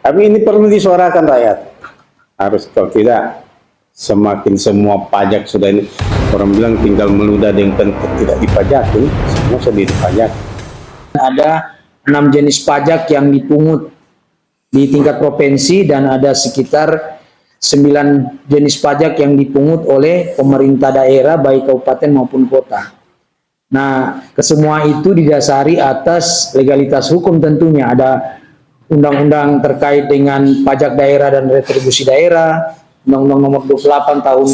Tapi ini perlu disuarakan rakyat. Harus, kalau tidak semakin semua pajak sudah ini, orang bilang tinggal meludah dengan tidak dipajaki, semua sudah dipajak. Ada 6 jenis pajak yang dipungut di tingkat provinsi dan ada sekitar 9 jenis pajak yang dipungut oleh pemerintah daerah baik kabupaten maupun kota. Nah, kesemua itu didasari atas legalitas hukum tentunya. Ada undang-undang terkait dengan pajak daerah dan retribusi daerah, Undang-Undang Nomor 28 Tahun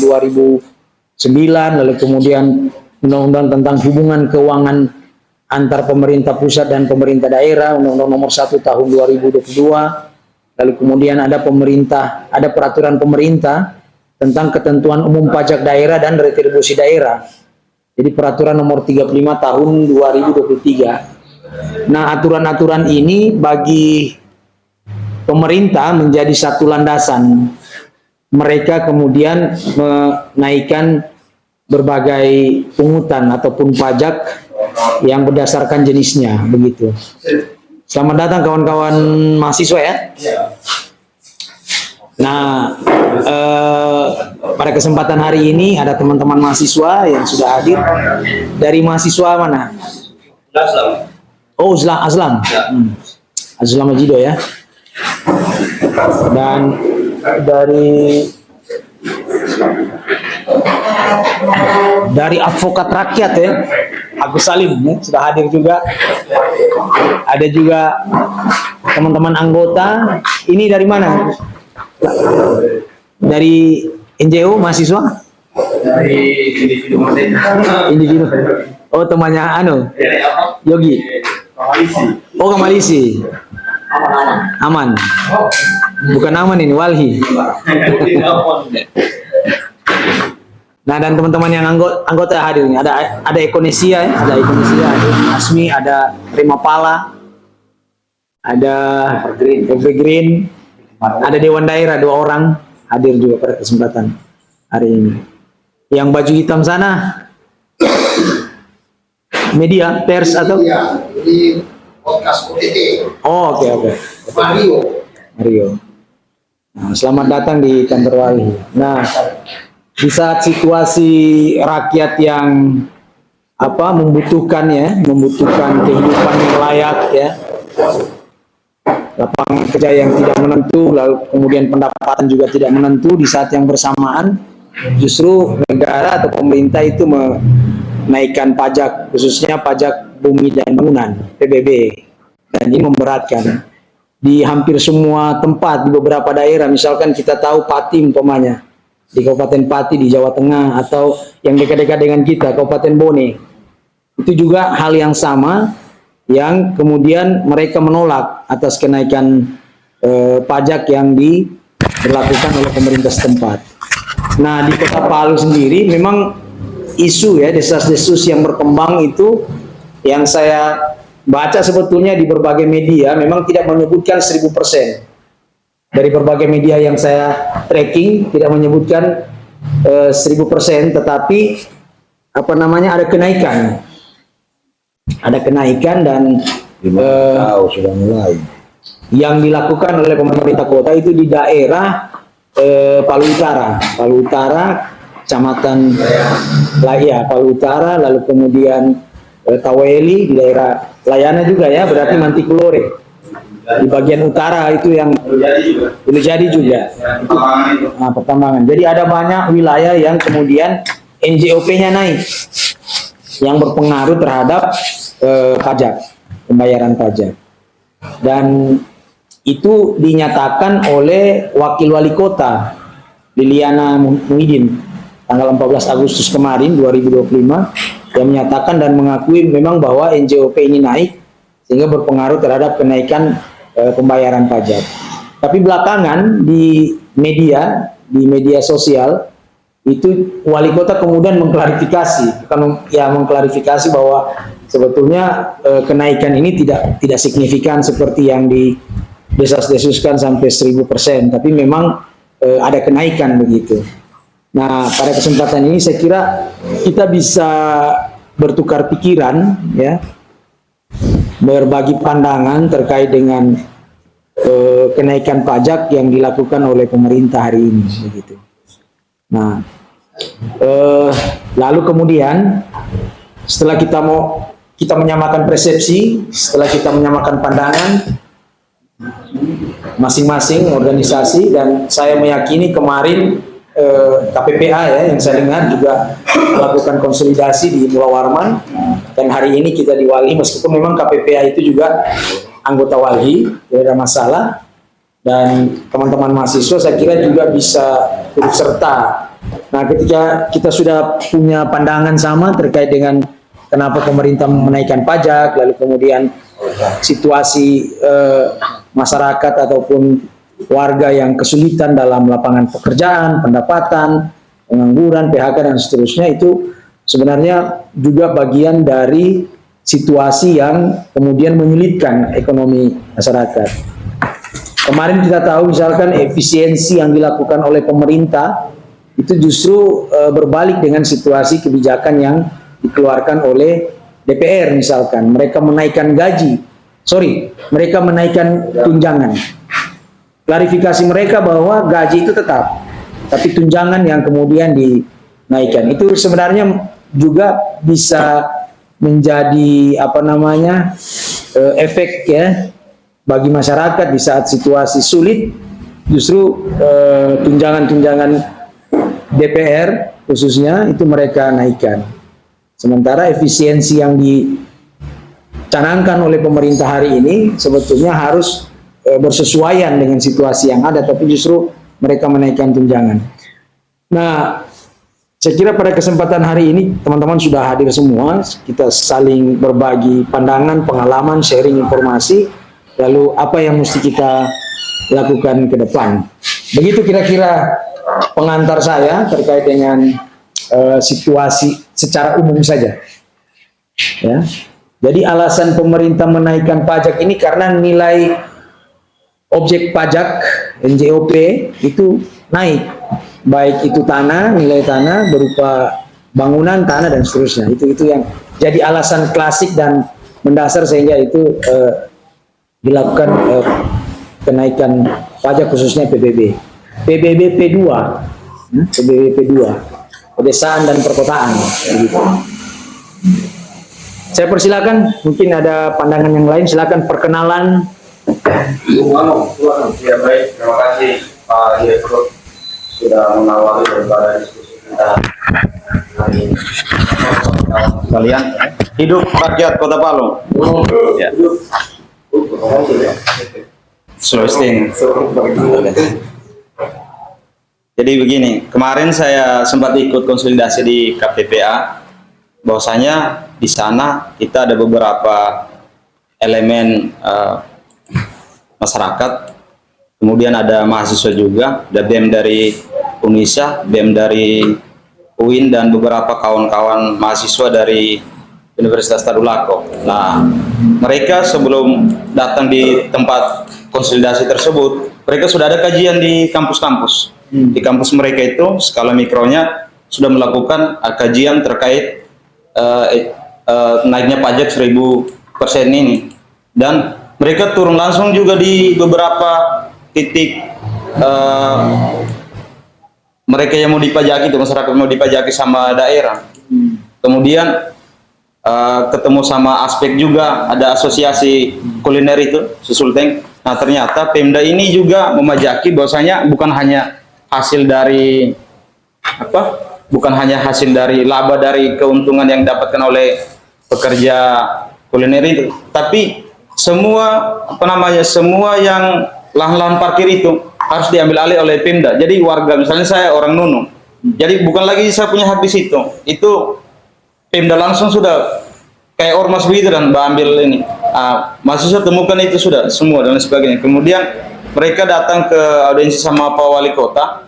2009, lalu kemudian Undang-Undang tentang hubungan keuangan antar pemerintah pusat dan pemerintah daerah, Undang-Undang Nomor 1 Tahun 2022, lalu kemudian ada peraturan pemerintah tentang ketentuan umum pajak daerah dan retribusi daerah. Jadi peraturan nomor 35 tahun 2023. Nah, aturan-aturan ini bagi pemerintah menjadi satu landasan. Mereka kemudian menaikkan berbagai pungutan ataupun pajak yang berdasarkan jenisnya, begitu. Selamat datang kawan-kawan mahasiswa ya. Nah, pada kesempatan hari ini ada teman-teman mahasiswa yang sudah hadir. Dari mahasiswa mana? Aslam. Oh, Aslam. Aslam Majido ya. Dan dari advokat rakyat ya, Agus Salim ya, sudah hadir juga. Ada juga teman-teman anggota. Ini dari mana? Dari NGO mahasiswa? Dari individu mahasiswa. Individu. Oh, temannya Yogi. Oh, Kamalisi. Aman. Bukan aman ini, Walhi. Nah, dan teman-teman yang anggota hadir ini ada Ekonesia, ada Asmi, ada Rimapala, ada Evergreen, ada Dewan Daerah 2 orang hadir juga pada kesempatan hari ini. Yang baju hitam sana media pers atau di podcast OTT. Oh, oke. Mario. Nah, selamat datang di kantor Wali. Nah, di saat situasi rakyat yang membutuhkan kehidupan yang layak ya, lapangan kerja yang tidak menentu, lalu kemudian pendapatan juga tidak menentu, di saat yang bersamaan justru negara atau pemerintah itu menaikkan pajak, khususnya pajak bumi dan bangunan (PBB), dan ini memberatkan di hampir semua tempat. Di beberapa daerah, misalkan kita tahu Pati umpamanya, di Kabupaten Pati di Jawa Tengah, atau yang dekat-dekat dengan kita Kabupaten Bone, itu juga hal yang sama, yang kemudian mereka menolak atas kenaikan pajak yang diberlakukan oleh pemerintah setempat. Nah, di Kota Palu sendiri memang isu ya, desas-desus yang berkembang itu, yang saya baca sebetulnya di berbagai media memang tidak menyebutkan 1000%. Dari berbagai media yang saya tracking tidak menyebutkan 1000%, tetapi ada kenaikan. Ada kenaikan dan Sudah mulai. yang dilakukan oleh pemerintah kota itu di daerah Palu Utara, Kecamatan Palu Utara, lalu kemudian Taweli di daerah Layana juga ya, berarti Mantikulore. Di bagian utara itu yang boleh jadi juga. Nah, Pertambangan. Jadi ada banyak wilayah yang kemudian NJOP-nya naik, yang berpengaruh terhadap pembayaran pajak. Dan itu dinyatakan oleh Wakil Wali Kota Liliana Muhyiddin tanggal 14 Agustus kemarin 2025, yang menyatakan dan mengakui memang bahwa NJOP ini naik sehingga berpengaruh terhadap kenaikan pembayaran pajak. Tapi belakangan di media sosial itu Wali Kota kemudian mengklarifikasi bahwa sebetulnya kenaikan ini tidak signifikan seperti yang desas-desuskan sampai 1000%, tapi memang ada kenaikan begitu. Nah, pada kesempatan ini saya kira kita bisa bertukar pikiran ya, berbagi pandangan terkait dengan kenaikan pajak yang dilakukan oleh pemerintah hari ini begitu. Nah, lalu kemudian setelah kita menyamakan persepsi, setelah kita menyamakan pandangan masing-masing organisasi, dan saya meyakini kemarin KPPA ya yang saya dengar juga melakukan konsolidasi di Mula Warman, dan hari ini kita di Walhi, meskipun memang KPPA itu juga anggota Walhi, tidak ada masalah, dan teman-teman mahasiswa saya kira juga bisa turut serta. Nah, ketika kita sudah punya pandangan sama terkait dengan kenapa pemerintah menaikkan pajak, lalu kemudian situasi masyarakat ataupun warga yang kesulitan dalam lapangan pekerjaan, pendapatan, pengangguran, PHK dan seterusnya, itu sebenarnya juga bagian dari situasi yang kemudian menyulitkan ekonomi masyarakat. Kemarin kita tahu misalkan efisiensi yang dilakukan oleh pemerintah itu justru berbalik dengan situasi kebijakan yang dikeluarkan oleh DPR. Misalkan mereka menaikkan mereka menaikkan tunjangan. Klarifikasi mereka bahwa gaji itu tetap, tapi tunjangan yang kemudian dinaikkan. Itu sebenarnya juga bisa menjadi efek ya bagi masyarakat di saat situasi sulit. Justru tunjangan-tunjangan DPR khususnya itu mereka naikkan. Sementara efisiensi yang dicanangkan oleh pemerintah hari ini sebetulnya harus bersesuaian dengan situasi yang ada, tapi justru mereka menaikkan tunjangan. Nah, saya kira pada kesempatan hari ini teman-teman sudah hadir semua, kita saling berbagi pandangan, pengalaman, sharing informasi, lalu apa yang mesti kita lakukan ke depan. Begitu kira-kira pengantar saya terkait dengan situasi secara umum saja. Ya. Jadi alasan pemerintah menaikkan pajak ini karena nilai objek pajak NJOP itu naik, baik itu tanah, nilai tanah berupa bangunan, tanah dan seterusnya. Itu yang jadi alasan klasik dan mendasar sehingga itu dilakukan kenaikan pajak khususnya PBB P2, PBB P2, pedesaan dan perkotaan. Gitu. Saya persilakan, mungkin ada pandangan yang lain, silakan perkenalan. Ya baik, terima kasih Pak Direktur sudah mengawali daripada diskusi kita hari ini. Kalian hidup rakyat Kota Palu. Ya. Sulawesi. Jadi begini, kemarin saya sempat ikut konsolidasi di KPPA, bahwasanya di sana kita ada beberapa elemen masyarakat, kemudian ada mahasiswa juga, ada BEM dari UNISA, BEM dari UIN, dan beberapa kawan-kawan mahasiswa dari Universitas Tadulako. Nah, mereka sebelum datang di tempat konsolidasi tersebut, mereka sudah ada kajian di kampus-kampus. Di kampus mereka itu, skala mikronya sudah melakukan kajian terkait naiknya pajak 1000% ini. Dan mereka turun langsung juga di beberapa titik mereka yang mau dipajaki, itu masyarakat mau dipajaki sama daerah. Kemudian ketemu sama aspek juga, ada asosiasi kuliner itu, Susulteng. Nah, ternyata Pemda ini juga memajaki bahwasanya bukan hanya hasil dari laba dari keuntungan yang didapatkan oleh pekerja kuliner itu, tapi semua semua yang lahan-lahan parkir itu harus diambil alih oleh Pemda. Jadi warga, misalnya saya orang Nunung, jadi bukan lagi saya punya hak di situ, itu Pemda langsung sudah kayak ormas begitu dan ambil ini. Mahasiswa temukan itu sudah semua dan sebagainya. Kemudian mereka datang ke audiensi sama Pak Wali Kota.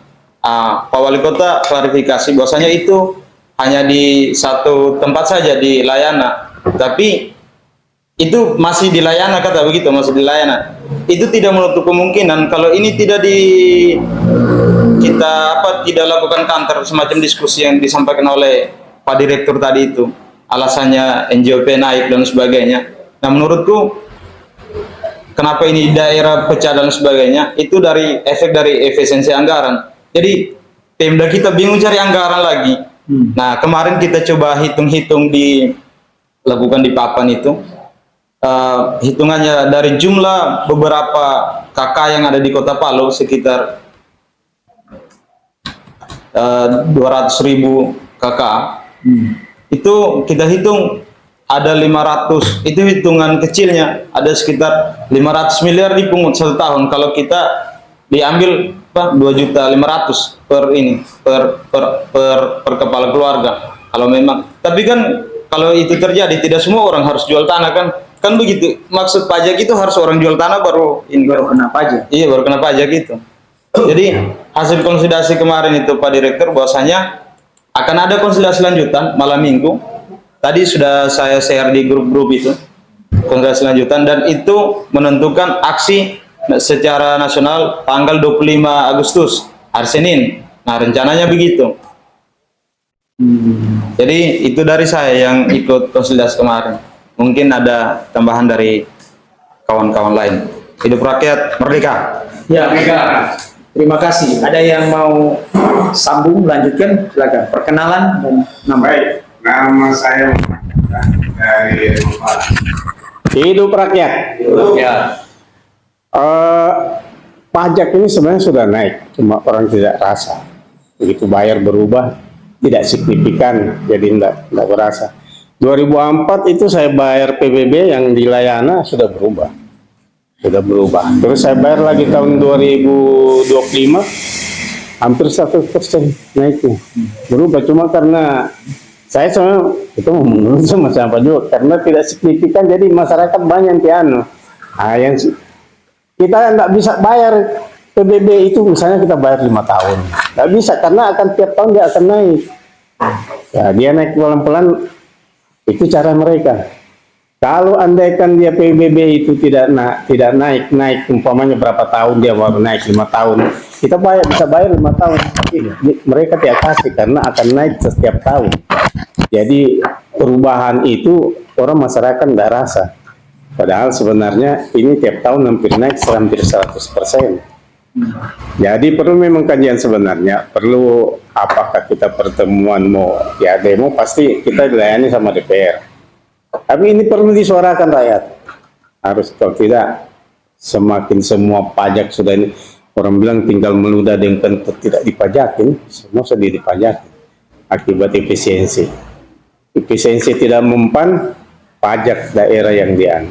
Pak Wali Kota klarifikasi bahwasanya itu hanya di satu tempat saja di Layana, tapi itu masih di Layana, kata begitu, masih di Layana. Itu tidak menutup kemungkinan kalau ini tidak tidak lakukan kantor, semacam diskusi yang disampaikan oleh Pak Direktur tadi itu, alasannya NJOP naik dan sebagainya. Nah, menurutku kenapa ini daerah pecah dan sebagainya, itu dari efek dari efisiensi anggaran. Jadi Pemda kita bingung cari anggaran lagi. Nah, kemarin kita coba hitung-hitung lakukan di papan itu. Hitungannya dari jumlah beberapa KK yang ada di Kota Palu sekitar 200.000 KK. Itu kita hitung ada 500, itu hitungan kecilnya, ada sekitar 500 miliar dipungut 1 tahun. Kalau kita diambil 2.500.000 per kepala keluarga. Kalau memang, tapi kan kalau itu terjadi tidak semua orang harus jual tanah kan begitu. Maksud pajak itu harus orang jual tanah baru kena pajak. Iya, baru kena pajak itu. Jadi hasil konsolidasi kemarin itu Pak Direktur, bahwasanya akan ada konsolidasi lanjutan malam Minggu. Tadi sudah saya share di grup-grup itu konsolidasi lanjutan, dan itu menentukan aksi secara nasional tanggal 25 Agustus hari Senin. Nah, rencananya begitu. Jadi itu dari saya yang ikut konsolidasi kemarin. Mungkin ada tambahan dari kawan-kawan lain. Hidup rakyat merdeka. Ya, terima kasih. Ada yang mau sambung, lanjutkan, silakan. Perkenalan dan nama. Baik, nama saya dari Rumah. Hidup rakyat. Ya. Pajak ini sebenarnya sudah naik, cuma orang tidak rasa. Begitu bayar berubah, tidak signifikan, jadi tidak berasa. 2004 itu saya bayar PBB yang di Layana sudah berubah. Terus saya bayar lagi tahun 2025, hampir 100% naiknya. Berubah, cuma karena saya sama itu menurut sama siapa juga, karena tidak signifikan, jadi masyarakat banyak yang yang kita nggak bisa bayar PBB itu, misalnya kita bayar 5 tahun, nggak bisa karena akan tiap tahun dia akan naik. Ya, dia naik pelan-pelan, itu cara mereka. Kalau andaikan dia PBB itu tidak naik, umpamanya berapa tahun dia baru naik 5 tahun, kita bisa bayar 5 tahun. Mereka tidak kasih karena akan naik setiap tahun. Jadi perubahan itu orang masyarakat tidak rasa. Padahal sebenarnya ini tiap tahun hampir naik hampir 100%. Jadi perlu memang kajian sebenarnya, perlu apakah kita pertemuan mau ya demo, pasti kita dilayani sama DPR. Tapi ini perlu disuarakan rakyat. Harus, kalau tidak semakin semua pajak sudah ini, orang bilang tinggal meludah dengan tidak dipajakin, semua sudah dipajakin. Akibat efisiensi. Efisiensi tidak mempan, pajak daerah yang dian.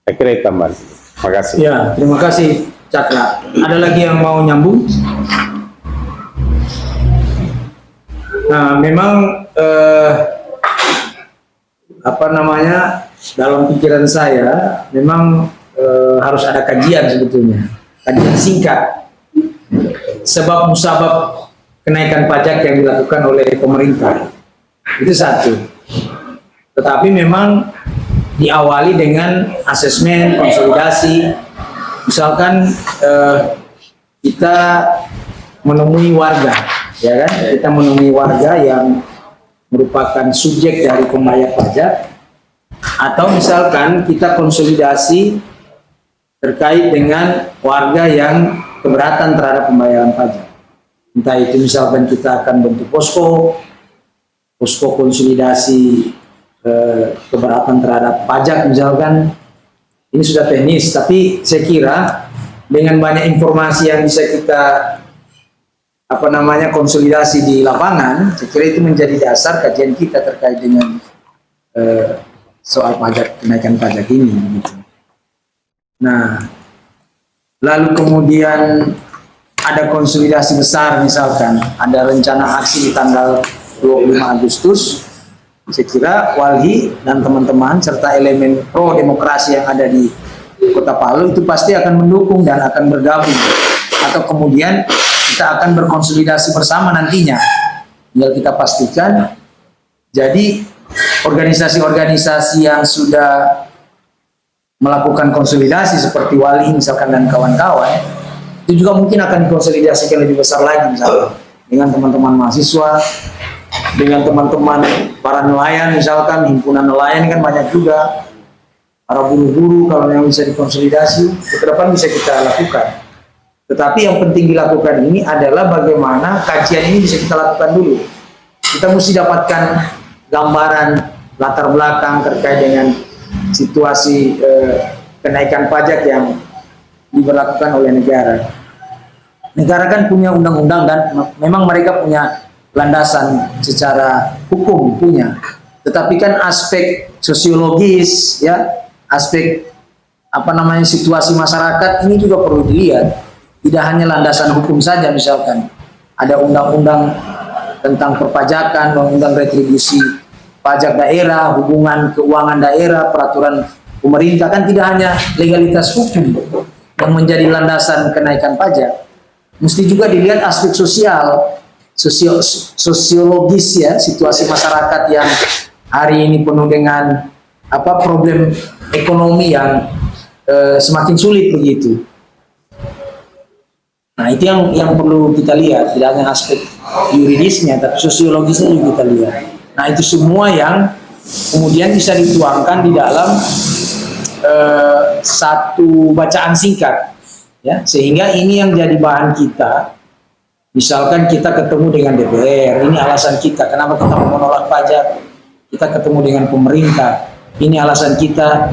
Saya kira itu tambahan. Terima kasih. Ya, terima kasih Cakra. Ada lagi yang mau nyambung? Nah, memang dalam pikiran saya memang harus ada kajian sebetulnya, kajian singkat sebab musabab kenaikan pajak yang dilakukan oleh pemerintah. Itu satu. Tetapi memang diawali dengan asesmen, konsolidasi. Misalkan kita menemui warga, ya kan? Kita menemui warga yang merupakan subjek dari pembayar pajak, atau misalkan kita konsolidasi terkait dengan warga yang keberatan terhadap pembayaran pajak. Entah itu misalkan kita akan bentuk posko konsolidasi keberatan terhadap pajak misalkan. Ini sudah teknis, tapi saya kira dengan banyak informasi yang bisa kita konsolidasi di lapangan, saya kira itu menjadi dasar kajian kita terkait dengan soal pajak, kenaikan pajak ini gitu. Nah, lalu kemudian ada konsolidasi besar, misalkan ada rencana aksi di tanggal 25 Agustus. Saya kira Walhi dan teman-teman serta elemen pro demokrasi yang ada di Kota Palu itu pasti akan mendukung dan akan bergabung, atau kemudian kita akan berkonsolidasi bersama nantinya. Tinggal kita pastikan. Jadi organisasi-organisasi yang sudah melakukan konsolidasi seperti Wali misalkan dan kawan-kawan, itu juga mungkin akan dikonsolidasikan lebih besar lagi, misalnya dengan teman-teman mahasiswa, dengan teman-teman para nelayan, misalkan himpunan nelayan kan banyak juga, para buru-buru kalau yang bisa dikonsolidasi ke depan bisa kita lakukan. Tetapi yang penting dilakukan ini adalah bagaimana kajian ini bisa kita lakukan dulu. Kita mesti dapatkan gambaran latar belakang terkait dengan situasi kenaikan pajak yang diberlakukan oleh negara. Negara kan punya undang-undang dan memang mereka punya landasan secara hukum punya. Tetapi kan aspek sosiologis ya, aspek situasi masyarakat ini juga perlu dilihat. Tidak hanya landasan hukum saja, misalkan ada undang-undang tentang perpajakan, undang-undang retribusi pajak daerah, hubungan keuangan daerah, peraturan pemerintah, kan tidak hanya legalitas hukum yang menjadi landasan kenaikan pajak. Mesti juga dilihat aspek sosiologis ya, situasi masyarakat yang hari ini penuh dengan problem ekonomi yang semakin sulit begitu. Nah, itu yang perlu kita lihat, tidak hanya aspek yuridisnya, tapi sosiologisnya juga kita lihat. Nah, itu semua yang kemudian bisa dituangkan di dalam satu bacaan singkat, ya, sehingga ini yang jadi bahan kita. Misalkan kita ketemu dengan DPR, ini alasan kita, kenapa kita menolak pajak. Kita ketemu dengan pemerintah, ini alasan kita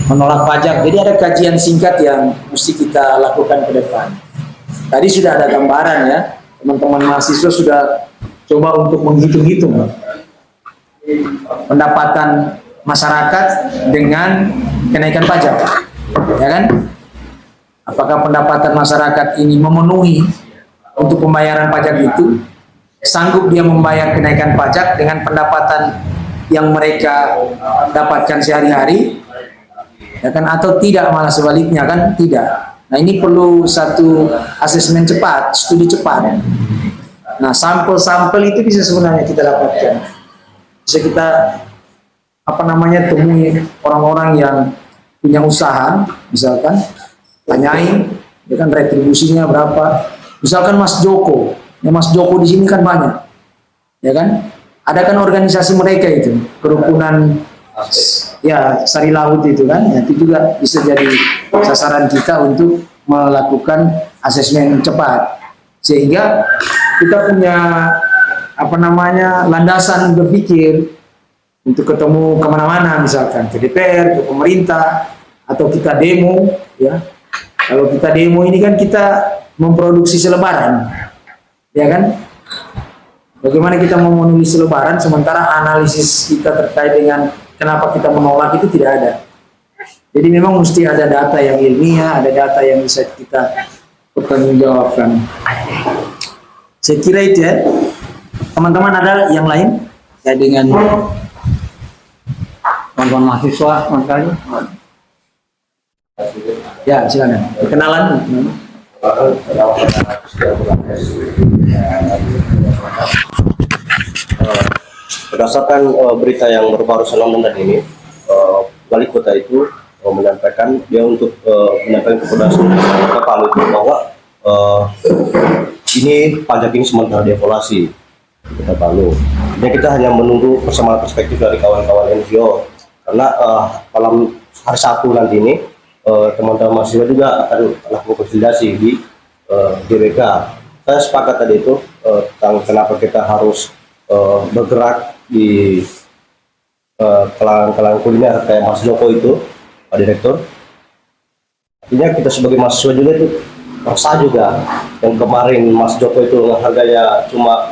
menolak pajak. Jadi ada kajian singkat yang mesti kita lakukan ke depan. Tadi sudah ada gambaran ya, teman-teman mahasiswa sudah coba untuk menghitung-hitung pendapatan masyarakat dengan kenaikan pajak, ya kan? Apakah pendapatan masyarakat ini memenuhi untuk pembayaran pajak itu? Sanggup dia membayar kenaikan pajak dengan pendapatan yang mereka dapatkan sehari-hari, ya kan? Atau tidak, malah sebaliknya kan tidak. Nah, ini perlu satu asesmen cepat, studi cepat. Nah, sampel-sampel itu bisa sebenarnya kita dapatkan. Bisa kita temui orang-orang yang punya usaha, misalkan tanyain, ya kan, retribusinya berapa. Misalkan Mas Joko, ya Mas Joko di sini kan banyak, ya kan? Ada kan organisasi mereka itu, kerukunan ya Sari Laut itu kan, ya, itu juga bisa jadi sasaran kita untuk melakukan asesmen cepat, sehingga kita punya landasan berpikir untuk ketemu kemana-mana, misalkan ke DPR, ke pemerintah, atau kita demo, ya. Kalau kita demo ini kan kita memproduksi selebaran, ya kan? Bagaimana kita mau menulis selebaran sementara analisis kita terkait dengan kenapa kita menolak itu tidak ada. Jadi memang mesti ada data yang ilmiah, ada data yang bisa kita pertanggungjawabkan. Saya kira itu ya. Teman-teman ada yang lain ya dengan teman-teman mahasiswa sekali? Ya, silakan. Perkenalan. Berdasarkan berita yang baru saja tadi ini, wali kota itu menyampaikan dia untuk menyampaikan kepada seluruh Palu itu bahwa ini pajak ini sementara dievaluasi Kota Palu. Jadi kita hanya menunggu persamaan perspektif dari kawan-kawan NGO, karena malam hari Sabtu nanti ini teman-teman mahasiswa juga akan melakukan konsolidasi di GBK. Saya sepakat tadi itu tentang kenapa kita harus bergerak di kalangan kuliner kayak Mas Joko itu, Pak Direktur. Artinya kita sebagai mahasiswa juga itu resah juga. Yang kemarin Mas Joko itu harganya cuma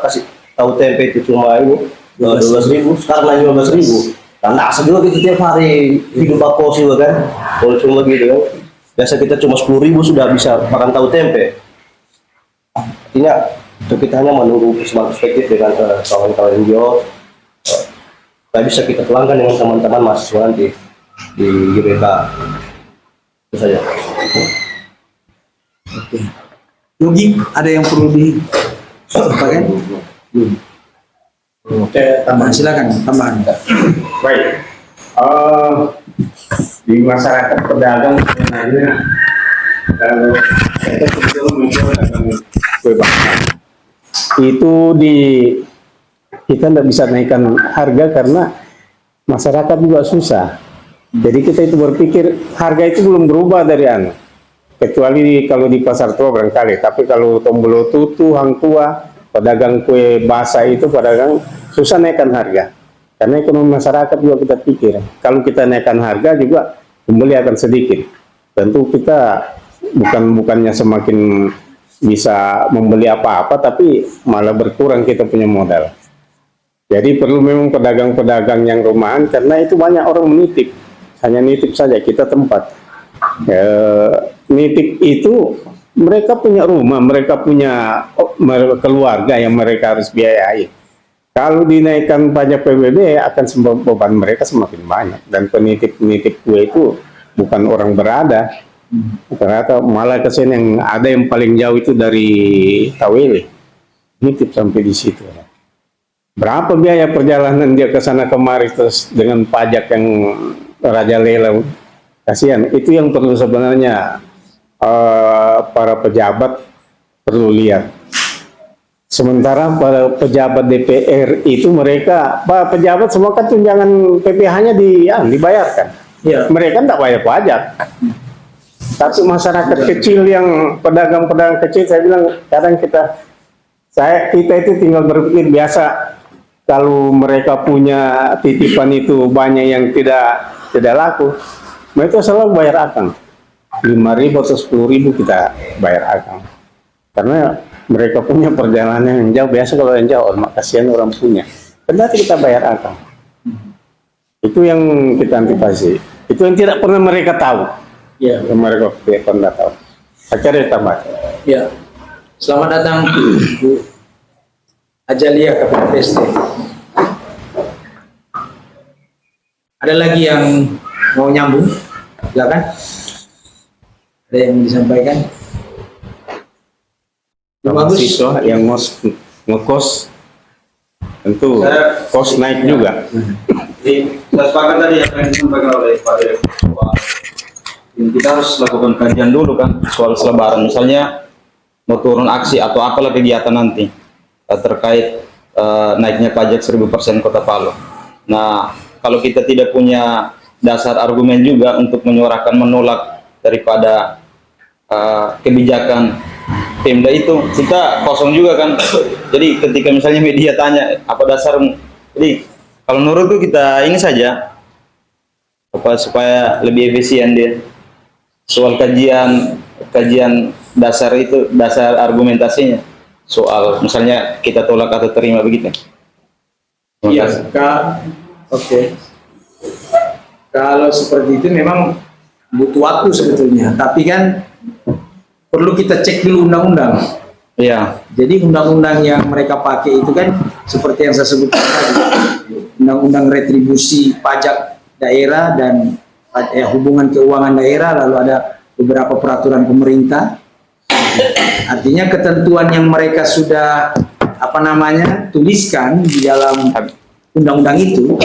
kasih tahu tempe itu cuma ini 12.000, sekarang lagi 15.000. Dan nasa juga gitu tiap hari hidup bakos juga kan, kalau cuma gitu kan. Biasa kita cuma 10.000 sudah bisa makan tahu tempe. Artinya kita hanya menunggu perspektif dengan kawan-kawan NGO. Kita bisa kita pelanggan dengan teman-teman mahasiswa nanti di GBK. Itu saja. Oke. Yogi, ada yang perlu disampaikan? Oke, tambahan, silakan tambahan. Baik, di masyarakat pedagang sebenarnya kalau kita sebetulnya menjual dagang kue bakar itu kita tidak bisa naikkan harga karena masyarakat juga susah. Jadi kita itu berpikir harga itu belum berubah dari anu. Kecuali kalau di pasar tua barangkali, tapi kalau Tombolo Tutu, Hang Tua, pedagang kue basah itu pedagang susah naikkan harga. Karena ekonomi masyarakat juga kita pikir, kalau kita naikkan harga juga pembeli akan sedikit. Tentu kita bukannya semakin bisa membeli apa-apa, tapi malah berkurang kita punya modal. Jadi perlu memang pedagang-pedagang yang rumahan, karena itu banyak orang menitip, hanya nitip saja kita tempat. Nitip itu mereka punya rumah, mereka punya keluarga yang mereka harus biayai. Kalau dinaikkan pajak PBB akan beban mereka semakin banyak, dan penitip-penitip kue itu bukan orang berada. Ternyata malah kesian yang ada yang paling jauh itu dari Taweli, nitip sampai di situ. Berapa biaya perjalanan dia ke sana kemari terus dengan pajak yang rajalela, kasihan. Itu yang perlu sebenarnya para pejabat perlu lihat. Sementara para pejabat DPR itu mereka, para pejabat semua kan tunjangan PPh-nya dibayarkan. Ya. Mereka tidak bayar pajak. Tapi masyarakat kecil yang pedagang-pedagang kecil, saya bilang kadang kita itu tinggal berpikir biasa. Kalau mereka punya titipan itu banyak yang tidak laku, mereka selalu bayar akang. 5.000 atau 10.000 kita bayar akang. Karena mereka punya perjalanan yang jauh. Biasa kalau yang jauh, kasihan orang punya. Berarti kita bayar akang. Itu yang kita antisipasi. Itu yang tidak pernah mereka tahu. Ya. Yang mereka tidak pernah tahu. Akhirnya tambah. Ya. Selamat datang Bu Ajalia KPPST. Ada lagi yang mau nyambung? Silakan. Ada yang disampaikan? Mahasiswa yang ngekos tentu kos naik juga. Jadi saya sepakat tadi yang disampaikan oleh Pak Direktur bahwa kita harus lakukan kajian dulu kan soal selebaran, misalnya mau turun aksi atau apalah kegiatan nanti terkait naiknya pajak 1000% Kota Palu. Nah, kalau kita tidak punya dasar argumen juga untuk menyuarakan menolak daripada kebijakan Pemda itu, kita kosong juga kan. Jadi ketika misalnya media tanya apa dasarmu, jadi kalau menurutku kita ini saja supaya lebih efisien dia soal kajian dasar itu, dasar argumentasinya soal misalnya kita tolak atau terima begitu. Iya, oke. Kalau seperti itu memang butuh waktu sebetulnya, tapi kan perlu kita cek dulu undang-undang. Iya. Jadi undang-undang yang mereka pakai itu kan seperti yang saya sebutkan tadi, undang-undang retribusi pajak daerah dan hubungan keuangan daerah, lalu ada beberapa peraturan pemerintah. Artinya ketentuan yang mereka sudah tuliskan di dalam undang-undang itu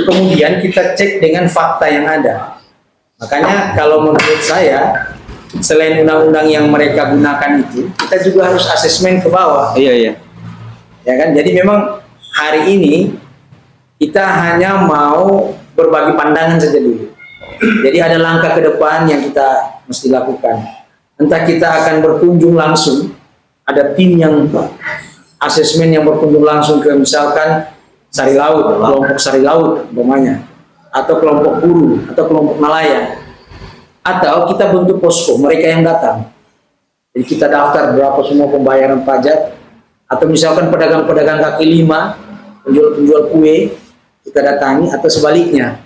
kemudian kita cek dengan fakta yang ada. Makanya kalau menurut saya, selain undang-undang yang mereka gunakan itu, kita juga harus asesmen ke bawah. Iya. Ya kan? Jadi memang hari ini kita hanya mau berbagi pandangan saja dulu. Jadi ada langkah ke depan yang kita mesti lakukan. Entah kita akan berkunjung langsung, ada tim yang asesmen yang berkunjung langsung ke misalkan Sari Laut, kelompok Sari Laut umpamanya, atau kelompok buruh, atau kelompok nelayan. Atau kita bentuk posko, mereka yang datang. Jadi kita daftar berapa semua pembayaran pajak, atau misalkan pedagang-pedagang kaki lima, penjual-penjual kue, kita datangi, atau sebaliknya.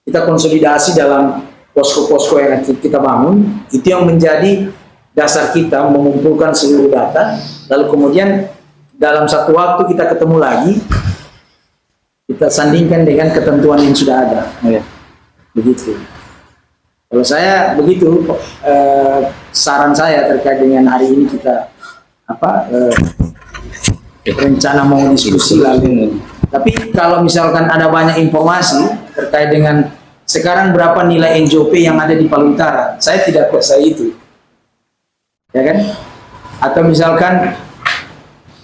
Kita konsolidasi dalam posko-posko yang kita bangun, itu yang menjadi dasar kita mengumpulkan seluruh data, lalu kemudian dalam satu waktu kita ketemu lagi, kita sandingkan dengan ketentuan yang sudah ada. Begitu. Kalau saya begitu, saran saya terkait dengan hari ini kita rencana mau diskusi lagi. Tapi kalau misalkan ada banyak informasi terkait dengan sekarang berapa nilai NJOP yang ada di Palu Utara, saya tidak percaya itu, ya kan? Atau misalkan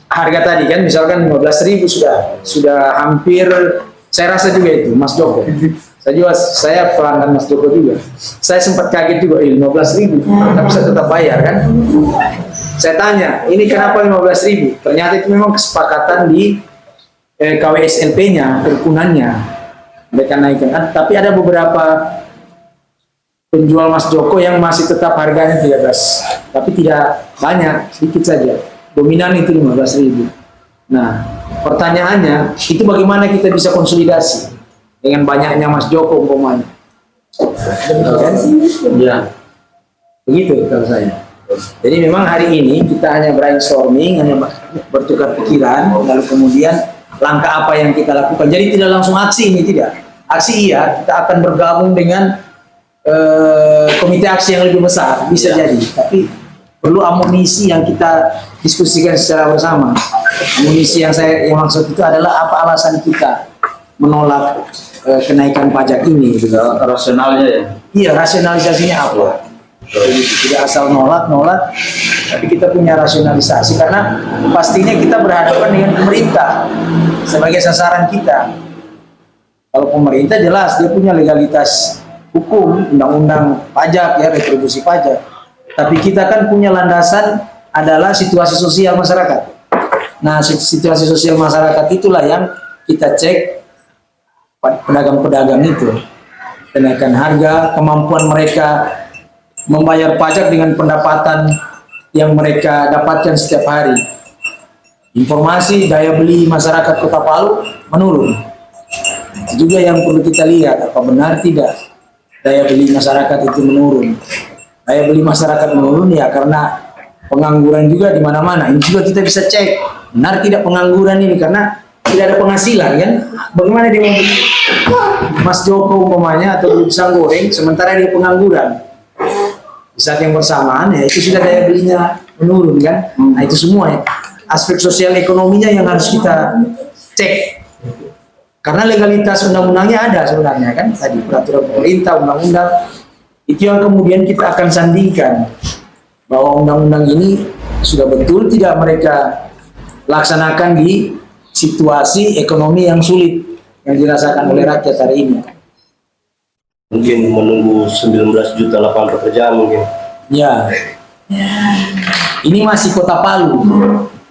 harga tadi kan, misalkan 15.000 sudah hampir, saya rasa juga itu Mas Joko. saya pelanggan Mas Joko juga. Saya sempat kaget juga, 15.000, tapi saya tetap bayar kan. Saya tanya, ini kenapa 15.000? Ternyata itu memang kesepakatan di KWSLP-nya, kerukunannya. Mereka naikkan. Tapi ada beberapa penjual Mas Joko yang masih tetap harganya 13, tapi tidak banyak, sedikit saja. Dominan itu 15.000. Nah, pertanyaannya, itu bagaimana kita bisa konsolidasi dengan banyaknya Mas Joko umpamanya? Ya, begitu kalau saya. Jadi memang hari ini kita hanya brainstorming, hanya bertukar pikiran, lalu kemudian langkah apa yang kita lakukan. Jadi tidak langsung aksi ini, tidak. Aksi iya, kita akan bergabung dengan komite aksi yang lebih besar, bisa jadi. Tapi perlu amunisi yang kita diskusikan secara bersama. Amunisi yang saya maksud itu adalah apa alasan kita menolak kenaikan pajak ini. Rasionalnya ya. Iya, rasionalisasinya apa? Jadi tidak asal nolak, tapi kita punya rasionalisasi karena pastinya kita berhadapan dengan pemerintah sebagai sasaran kita. Kalau pemerintah jelas dia punya legalitas hukum, undang-undang pajak ya, retribusi pajak. Tapi kita kan punya landasan adalah situasi sosial masyarakat. Nah, situasi sosial masyarakat itulah yang kita cek pedagang-pedagang itu. Kenaikan harga, kemampuan mereka membayar pajak dengan pendapatan yang mereka dapatkan setiap hari. Informasi daya beli masyarakat Kota Palu menurun. Itu juga yang perlu kita lihat, apa benar tidak daya beli masyarakat itu menurun. Daya beli masyarakat menurun ya karena pengangguran juga di mana-mana. Ini juga kita bisa cek, benar tidak pengangguran ini karena tidak ada penghasilan kan? Bagaimana dia membeli Mas Joko umpamanya atau beli pisang goreng sementara dia pengangguran? Di saat yang bersamaan ya itu sudah daya belinya menurun kan. Nah itu semua ya aspek sosial ekonominya yang harus kita cek karena legalitas undang-undangnya ada sebenarnya kan, tadi peraturan pemerintah, undang-undang itu yang kemudian kita akan sandingkan bahwa undang-undang ini sudah betul tidak mereka laksanakan di situasi ekonomi yang sulit yang dirasakan oleh rakyat hari ini. Mungkin menunggu 19 juta lapangan pekerjaan mungkin. Ya, ini masih Kota Palu,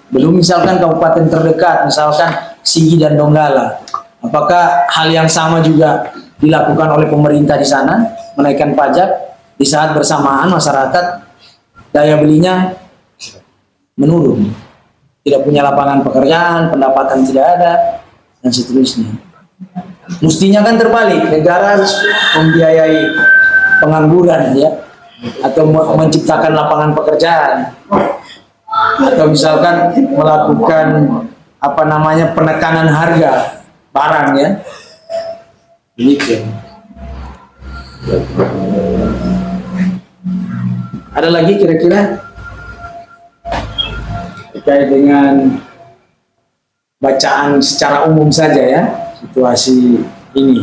belum misalkan kabupaten terdekat, misalkan Sigi dan Donggala. Apakah hal yang sama juga dilakukan oleh pemerintah di sana, menaikkan pajak di saat bersamaan masyarakat daya belinya menurun, tidak punya lapangan pekerjaan, pendapatan tidak ada, dan seterusnya. Mestinya kan terbalik, negara harus membiayai pengangguran ya, atau menciptakan lapangan pekerjaan, atau misalkan melakukan apa namanya penekanan harga barang ya. Begitu. Ada lagi kira-kira terkait dengan bacaan secara umum saja ya situasi ini.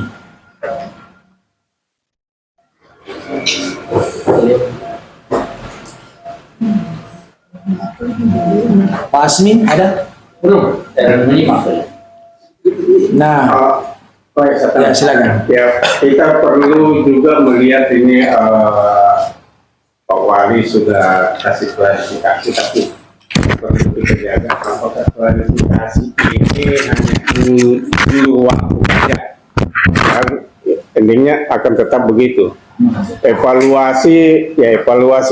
Pak Asmi ada? Belum? Nah, ya silakan. Ya, kita perlu juga melihat ini Pak Wali sudah kasih klarifikasi, tapi perlu kita jaga apakah klarifikasi ini hanya dulu waktu saja. Dan endingnya akan tetap begitu. Evaluasi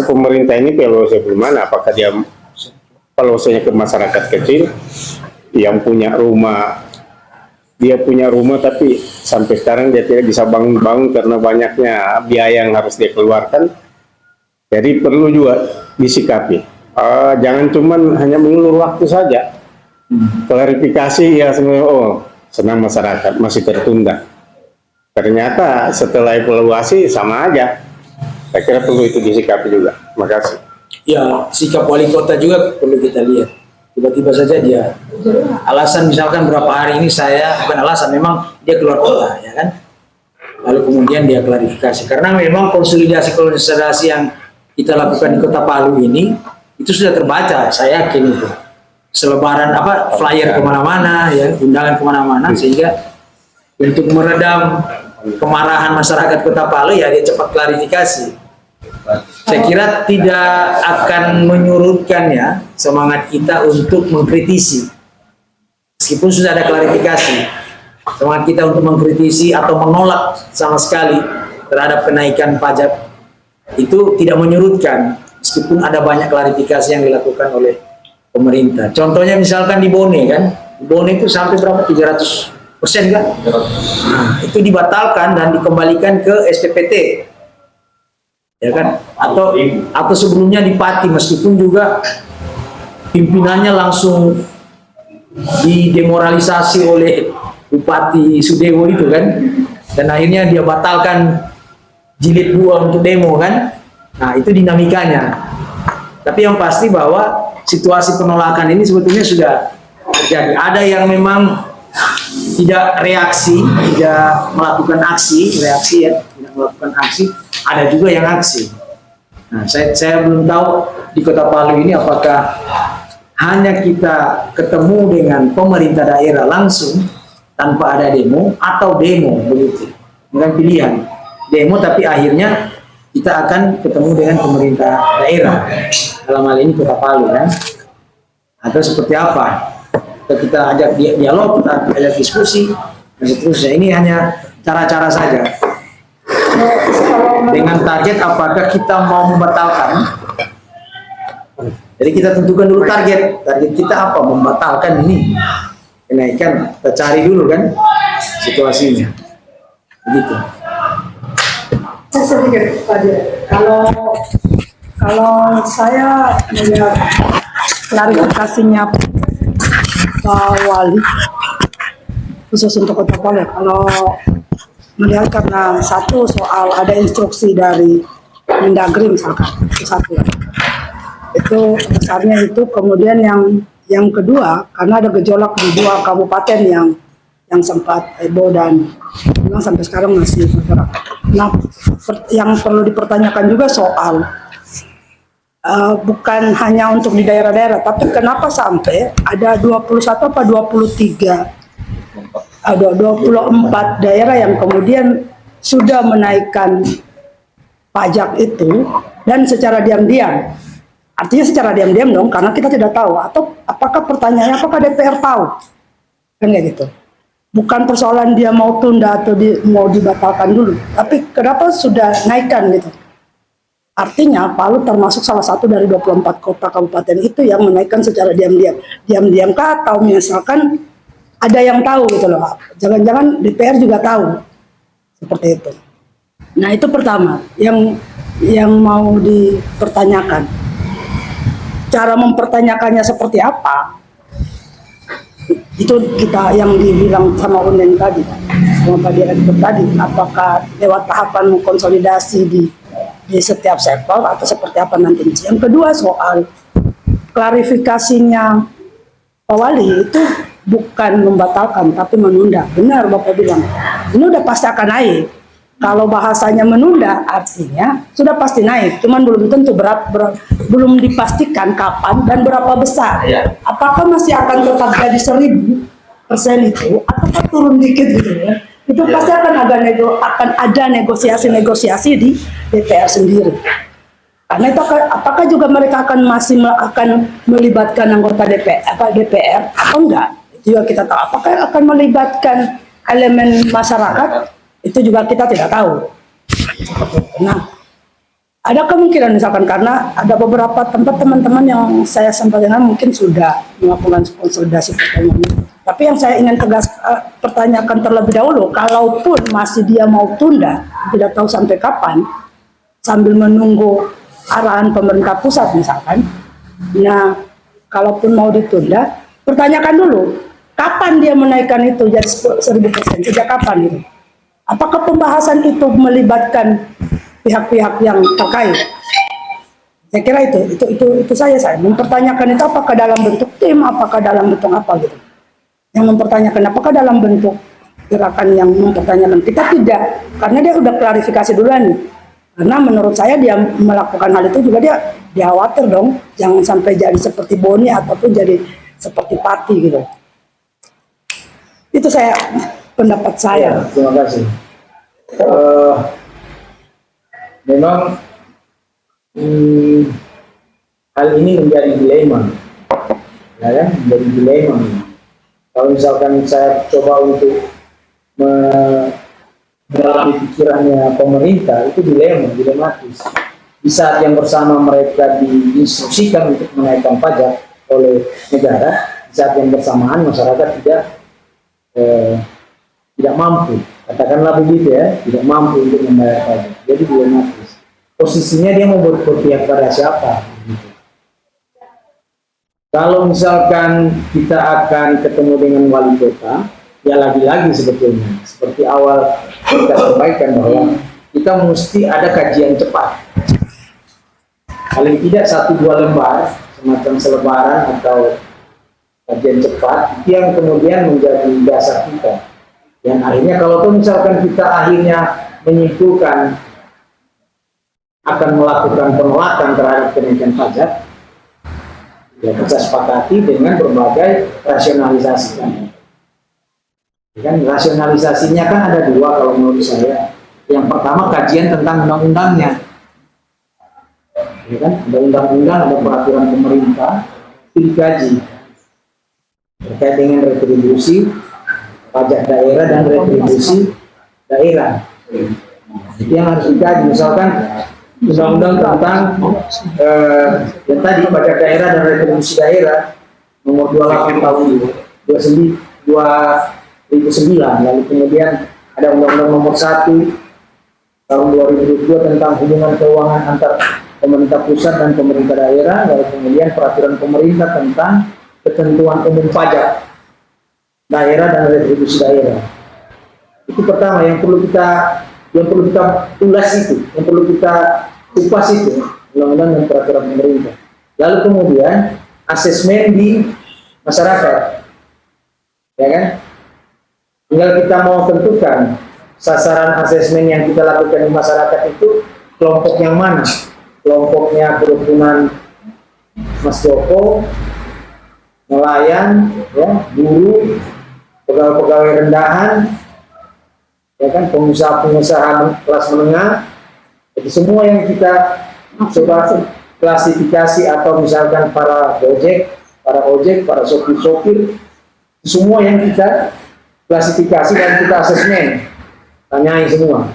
pemerintah ini evaluasi bagaimana? Apakah dia evaluasinya ke masyarakat kecil yang punya rumah, dia punya rumah tapi sampai sekarang dia tidak bisa bangun-bangun karena banyaknya biaya yang harus dia keluarkan. Jadi perlu juga disikapi. Jangan cuman hanya mengulur waktu saja. Klarifikasi ya sebenarnya, senang masyarakat masih tertunda. Ternyata setelah evaluasi sama aja. Saya kira perlu itu disikapi juga. Terima kasih. Ya, sikap wali kota juga perlu kita lihat. Tiba-tiba saja dia alasan misalkan berapa hari ini saya, bukan alasan, memang dia keluar kota ya kan. Lalu kemudian dia klarifikasi karena memang konsolidasi yang kita lakukan di Kota Palu ini itu sudah terbaca, saya yakin itu. Selebaran flyer kemana-mana ya, undangan kemana-mana, sehingga untuk meredam kemarahan masyarakat Kota Palu, ya dia cepat klarifikasi. Saya kira tidak akan menyurutkan ya semangat kita untuk mengkritisi. Meskipun sudah ada klarifikasi, semangat kita untuk mengkritisi atau menolak sama sekali terhadap kenaikan pajak itu tidak menyurutkan, meskipun ada banyak klarifikasi yang dilakukan oleh pemerintah. Contohnya misalkan di Bone kan, di Bone itu sampai berapa, 300% kan? Nah, itu dibatalkan dan dikembalikan ke SPPT, ya kan? Atau sebelumnya di Pati, meskipun juga pimpinannya langsung didemoralisasi oleh Bupati Sudewo itu kan, dan akhirnya dia batalkan jilid 2 untuk demo kan. Nah, itu dinamikanya. Tapi yang pasti bahwa situasi penolakan ini sebetulnya sudah terjadi. Ada yang memang tidak reaksi, tidak melakukan reaksi ya, tidak melakukan aksi. Ada juga yang aksi. Nah, saya belum tahu di Kota Palu ini apakah hanya kita ketemu dengan pemerintah daerah langsung tanpa ada demo, atau demo begitu. Dengan pilihan demo, tapi akhirnya kita akan ketemu dengan pemerintah daerah, dalam hal ini Kota Palu kan, atau seperti apa, kita ajak dialog, kita ajak diskusi dan seterusnya. Ini hanya cara-cara saja dengan target apakah kita mau membatalkan. Jadi kita tentukan dulu target kita apa, membatalkan ini kenaikan, kita cari dulu kan situasinya begitu. Saya sedikit tadi, kalau saya melihat klarifikasinya Pak Wali khusus untuk Kota Palu, kalau melihat karena satu soal ada instruksi dari Mendagri misalkan, itu satu, itu besarnya itu. Kemudian yang kedua, karena ada gejolak di 2 kabupaten yang sempat heboh dan memang sampai sekarang masih bergerak. Nah, yang perlu dipertanyakan juga soal bukan hanya untuk di daerah-daerah, tapi kenapa sampai ada 21 apa 24 daerah yang kemudian sudah menaikkan pajak itu dan secara diam-diam. Artinya secara diam-diam dong, karena kita tidak tahu. Atau apakah pertanyaannya, apakah DPR tahu? Kan kayak gitu. Bukan persoalan dia mau tunda atau mau dibatalkan dulu, tapi kenapa sudah naikkan gitu. Artinya Palu termasuk salah satu dari 24 kota kabupaten itu yang menaikkan secara diam-diam. Diam-diam kah, atau misalkan ada yang tahu gitu loh. Jangan-jangan DPR juga tahu. Seperti itu. Nah, itu pertama yang mau dipertanyakan. Cara mempertanyakannya seperti apa? Itu kita yang dibilang sama Unen tadi, sama Pak Direktur tadi, apakah lewat tahapan konsolidasi di setiap sektor atau seperti apa nanti. Yang kedua soal klarifikasinya Pak Wali itu bukan membatalkan tapi menunda. Benar Bapak bilang, ini udah pasti akan naik. Kalau bahasanya menunda artinya sudah pasti naik, cuman belum tentu belum dipastikan kapan dan berapa besar. Apakah masih akan tetap jadi 1000% itu, ataukah turun dikit gitu ya? Itu pasti akan ada negosiasi di DPR sendiri. Karena itu apakah juga mereka akan melibatkan anggota DPR atau enggak? Itu juga kita tahu. Apakah akan melibatkan elemen masyarakat? Itu juga kita tidak tahu. Nah, ada kemungkinan misalkan karena ada beberapa tempat teman-teman yang saya sampaikan mungkin sudah melakukan konsolidasi pertemuan. Tapi yang saya ingin pertanyakan terlebih dahulu, kalaupun masih dia mau tunda, tidak tahu sampai kapan, sambil menunggu arahan pemerintah pusat misalkan. Nah, kalaupun mau ditunda, pertanyakan dulu, kapan dia menaikkan itu jadi 1000%, sejak kapan itu? Apakah pembahasan itu melibatkan pihak-pihak yang terkait? Saya kira itu saya mempertanyakan itu apakah dalam bentuk tim, apakah dalam bentuk apa gitu. Yang mempertanyakan apakah dalam bentuk gerakan yang mempertanyakan, kita tidak, karena dia udah klarifikasi duluan nih. Karena menurut saya dia melakukan hal itu juga dia khawatir dong, jangan sampai jadi seperti Boni ataupun jadi seperti Pati gitu. Itu pendapat saya. Terima kasih. Eh, memang hal ini menjadi dilema, ya kan? Menjadi dilema. Kalau misalkan saya coba untuk mendalami pikirannya pemerintah, itu dilematis. Di saat yang bersama mereka diinstruksikan untuk menaikkan pajak oleh negara, di saat yang bersamaan masyarakat tidak mampu, katakanlah begitu ya, tidak mampu untuk membayar pajak. Jadi dilematis. Posisinya dia mau berpihak pada siapa? Gitu. Kalau misalkan kita akan ketemu dengan wali kota, ya lagi-lagi sebetulnya seperti awal kita sampaikan bahwa kita mesti ada kajian cepat. Paling tidak 1-2 lembar, semacam selebaran atau kajian cepat, itu yang kemudian menjadi dasar kita. Yang akhirnya kalau misalkan kita akhirnya menyimpulkan akan melakukan penolakan terhadap kenaikan pajak, ya kita sepakati dengan berbagai rasionalisasi kan. Rasionalisasinya kan ada 2 kalau menurut saya. Yang pertama kajian tentang undang-undangnya. Ya kan? Ada undang-undang, ada peraturan pemerintah, itu dikaji terkait dengan retribusi pajak daerah dan retribusi daerah. Itu yang harus dikaji. Misalkan undang-undang tentang yang tadi pajak daerah dan retribusi daerah nomor 28 tahun 2009, lalu kemudian ada undang-undang nomor 1 tahun 2002 tentang hubungan keuangan antar pemerintah pusat dan pemerintah daerah, lalu kemudian peraturan pemerintah tentang ketentuan umum pajak daerah dan retribusi daerah. Itu pertama yang perlu kita ulas, itu yang perlu kita kupas, itu undang-undang dan peraturan pemerintah. Lalu kemudian asesmen di masyarakat, ya kan? Tinggal kita mau tentukan sasaran asesmen yang kita lakukan di masyarakat itu kelompok yang mana? Kelompoknya kerukunan Mas Joko, nelayan, ya, buruh, pegawai-pegawai rendahan, ya kan, pengusaha-pengusaha kelas menengah. Jadi semua yang kita coba klasifikasi, atau misalkan para ojek, para sopir-sopir, semua yang kita klasifikasi dan kita asesmen, tanyai semua.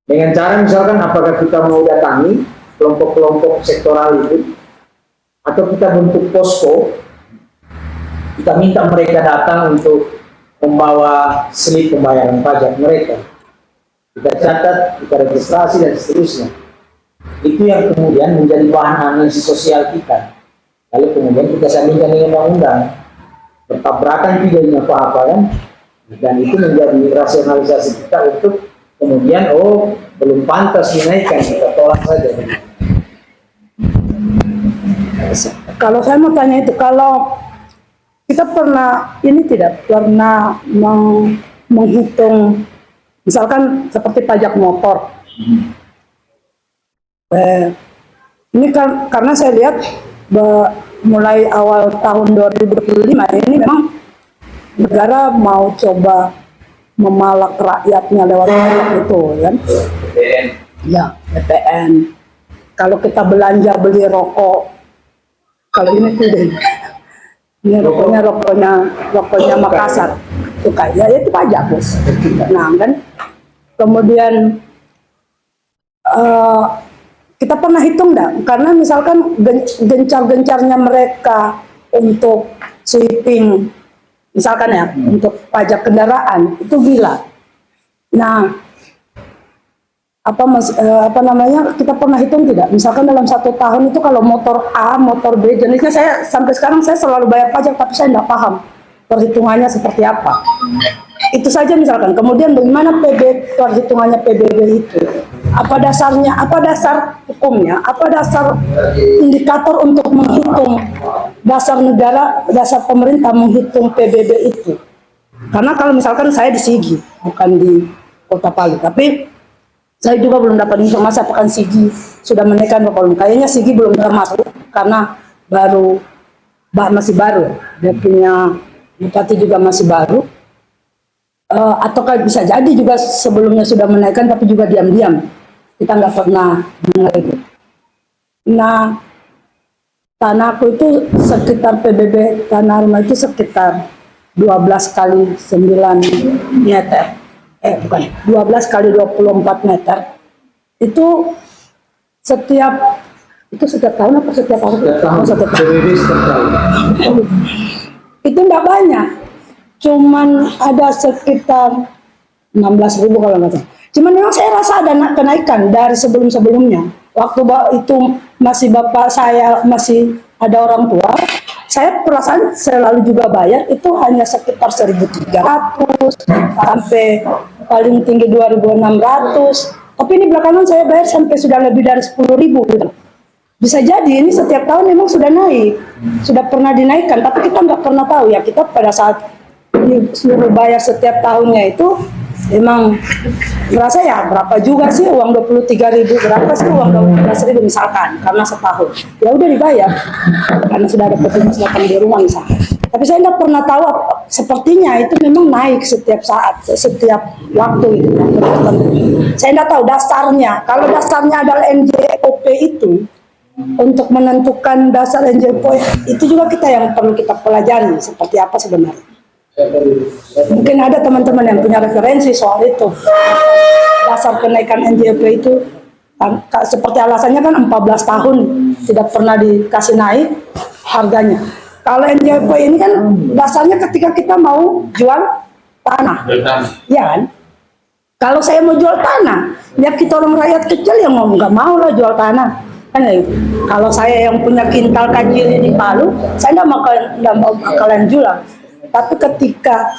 Dengan cara misalkan apakah kita mau datangi kelompok-kelompok sektoral itu, atau kita bentuk posko, kita minta mereka datang untuk membawa slip pembayaran pajak mereka, kita catat, kita registrasi dan seterusnya. Itu yang kemudian menjadi bahan analisis sosial kita. Lalu kemudian kita sandingkan dengan undang-undang, bertabrakan tidak ini apa-apa kan, dan itu menjadi rasionalisasi kita untuk kemudian belum pantas dinaikkan, kita tolak saja. Kalau saya mau tanya itu, kalau kita tidak pernah menghitung, misalkan seperti pajak motor. Ini karena saya lihat mulai awal tahun 2025 ini memang negara mau coba memalak rakyatnya lewat pajak itu, kan? Ya, PPN. Kalau kita belanja beli rokok, kalau ini tidak. Ini rokoknya Makassar, itu kayak itu pajak, bos. Nah, kan? Kemudian kita pernah hitung enggak? Karena misalkan gencar-gencarnya mereka untuk sweeping, misalkan ya, untuk pajak kendaraan itu gila. Nah, kita pernah hitung tidak? Misalkan dalam 1 tahun itu kalau motor A, motor B, jenisnya sampai sekarang saya selalu bayar pajak, tapi saya tidak paham perhitungannya seperti apa. Itu saja misalkan. Kemudian bagaimana perhitungannya PBB itu? Apa dasarnya? Apa dasar hukumnya? Apa dasar indikator untuk menghitung dasar negara, dasar pemerintah menghitung PBB itu? Karena kalau misalkan saya di Sigi, bukan di Kota Palu, tapi saya juga belum dapat informasi apakah Sigi sudah menaikkan volume. Kayaknya Sigi belum termasuk karena masih baru. Dia punya bupati juga masih baru. ataukah bisa jadi juga sebelumnya sudah menaikkan tapi juga diam-diam. Kita nggak pernah dengar itu. Nah, tanahku itu sekitar PBB tanah rumah itu sekitar 12 kali 9 meter. Bukan, 12 kali 24 meter. Itu setiap tahun apa setiap tahun? Setiap tahun. Itu enggak banyak. Cuman ada sekitar 16.000 kalau nggak salah. Cuman memang saya rasa ada kenaikan dari sebelum-sebelumnya. Waktu itu masih bapak saya masih ada orang tua, saya perasaan selalu juga bayar itu hanya sekitar 1.300 sampai paling tinggi 2.600. Tapi ini belakangan saya bayar sampai sudah lebih dari 10.000 gitu. Bisa jadi ini setiap tahun memang sudah naik, sudah pernah dinaikkan, tapi kita nggak pernah tahu ya. Kita pada saat disuruh bayar setiap tahunnya itu emang merasa ya berapa juga sih uang 23.000, berapa sih uang 12.000 misalkan karena setahun ya udah dibayar karena sudah ada petugas datang di rumah misalkan. Tapi saya nggak pernah tahu sepertinya itu memang naik setiap saat, setiap waktu itu. Saya nggak tahu dasarnya. Kalau dasarnya adalah NJOP itu, untuk menentukan dasar NJOP itu juga kita yang perlu kita pelajari seperti apa sebenarnya. Mungkin ada teman-teman yang punya referensi soal itu. Dasar kenaikan NJOP itu seperti alasannya kan 14 tahun tidak pernah dikasih naik harganya. Kalau NJOP ini kan dasarnya ketika kita mau jual tanah, ya kan? Kalau saya mau jual tanah, ya kita orang rakyat kecil yang mau nggak mau lah jual tanah. Kan ya, kalau saya yang punya kintal kajili di Palu, saya nggak mau bakalan jual. Tapi ketika